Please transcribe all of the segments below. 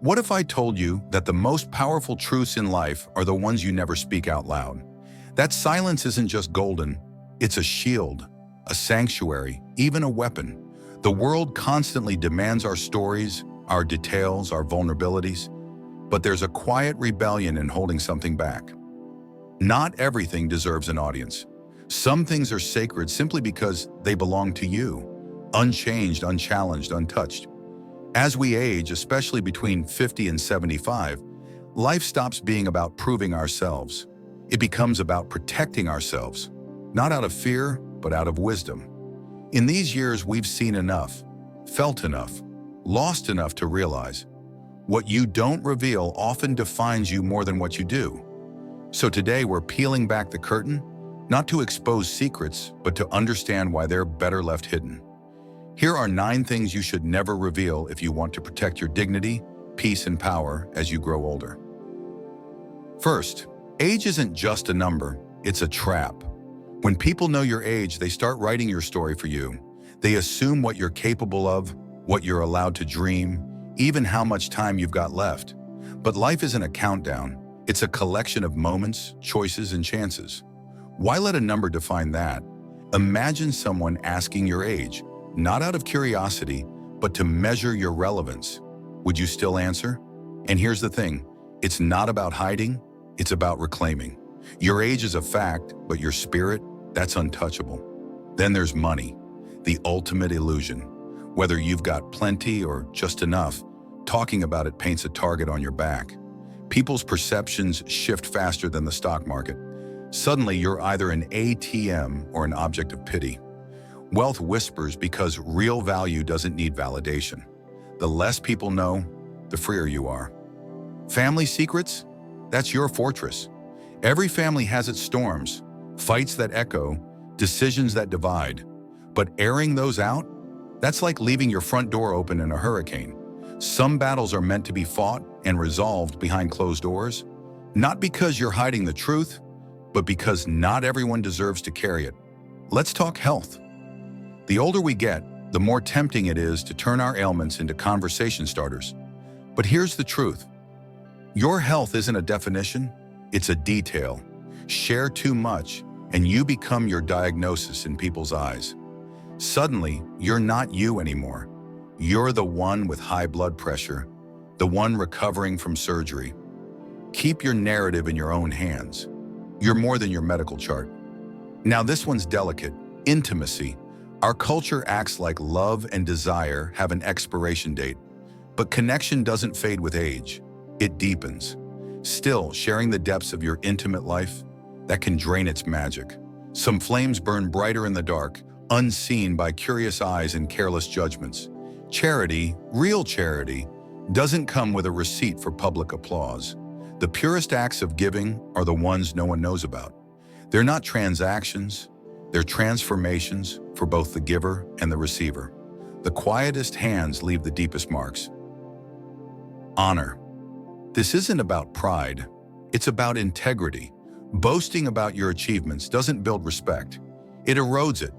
What if I told you that the most powerful truths in life are the ones you never speak out loud? That silence isn't just golden, it's a shield, a sanctuary, even a weapon. The world constantly demands our stories, our details, our vulnerabilities, but there's a quiet rebellion in holding something back. Not everything deserves an audience. Some things are sacred simply because they belong to you, unchanged, unchallenged, untouched. As we age, especially between 50 and 75, life stops being about proving ourselves. It becomes about protecting ourselves, not out of fear, but out of wisdom. In these years, we've seen enough, felt enough, lost enough to realize what you don't reveal often defines you more than what you do. So today we're peeling back the curtain, not to expose secrets, but to understand why they're better left hidden. Here are 9 things you should never reveal if you want to protect your dignity, peace, and power as you grow older. First, age isn't just a number, it's a trap. When people know your age, they start writing your story for you. They assume what you're capable of, what you're allowed to dream, even how much time you've got left. But life isn't a countdown. It's a collection of moments, choices, and chances. Why let a number define that? Imagine someone asking your age, not out of curiosity, but to measure your relevance. Would you still answer? And here's the thing, it's not about hiding, it's about reclaiming. Your age is a fact, but your spirit, that's untouchable. Then there's money, the ultimate illusion. Whether you've got plenty or just enough, talking about it paints a target on your back. People's perceptions shift faster than the stock market. Suddenly, you're either an ATM or an object of pity. Wealth whispers because real value doesn't need validation. The less people know, the freer you are. Family secrets? That's your fortress. Every family has its storms, fights that echo, decisions that divide. But airing those out? That's like leaving your front door open in a hurricane. Some battles are meant to be fought and resolved behind closed doors, not because you're hiding the truth, but because not everyone deserves to carry it. Let's talk health. The older we get, the more tempting it is to turn our ailments into conversation starters. But here's the truth. Your health isn't a definition, it's a detail. Share too much, and you become your diagnosis in people's eyes. Suddenly, you're not you anymore. You're the one with high blood pressure, the one recovering from surgery. Keep your narrative in your own hands. You're more than your medical chart. Now this one's delicate, intimacy. Our culture acts like love and desire have an expiration date, but connection doesn't fade with age, it deepens. Still, sharing the depths of your intimate life, that can drain its magic. Some flames burn brighter in the dark, unseen by curious eyes and careless judgments. Charity, real charity, doesn't come with a receipt for public applause. The purest acts of giving are the ones no one knows about. They're not transactions, they're transformations for both the giver and the receiver. The quietest hands leave the deepest marks. Honor. This isn't about pride, it's about integrity. Boasting about your achievements doesn't build respect, it erodes it.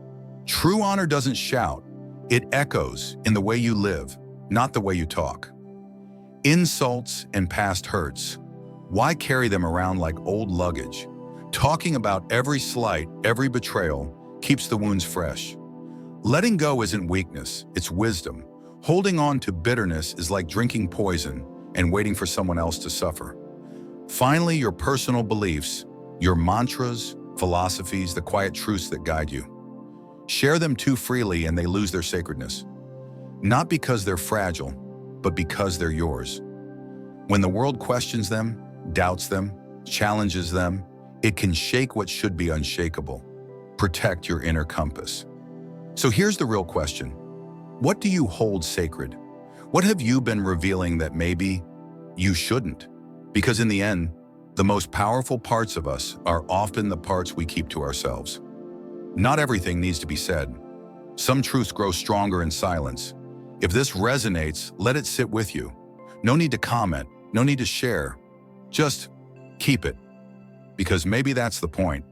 True honor doesn't shout, it echoes in the way you live, not the way you talk. Insults and past hurts. Why carry them around like old luggage? Talking about every slight, every betrayal, keeps the wounds fresh. Letting go isn't weakness, it's wisdom. Holding on to bitterness is like drinking poison and waiting for someone else to suffer. Finally, your personal beliefs, your mantras, philosophies, the quiet truths that guide you. Share them too freely and they lose their sacredness. Not because they're fragile, but because they're yours. When the world questions them, doubts them, challenges them, it can shake what should be unshakable. Protect your inner compass. So here's the real question. What do you hold sacred? What have you been revealing that maybe you shouldn't? Because in the end, the most powerful parts of us are often the parts we keep to ourselves. Not everything needs to be said. Some truths grow stronger in silence. If this resonates, let it sit with you. No need to comment, no need to share. Just keep it. Because maybe that's the point.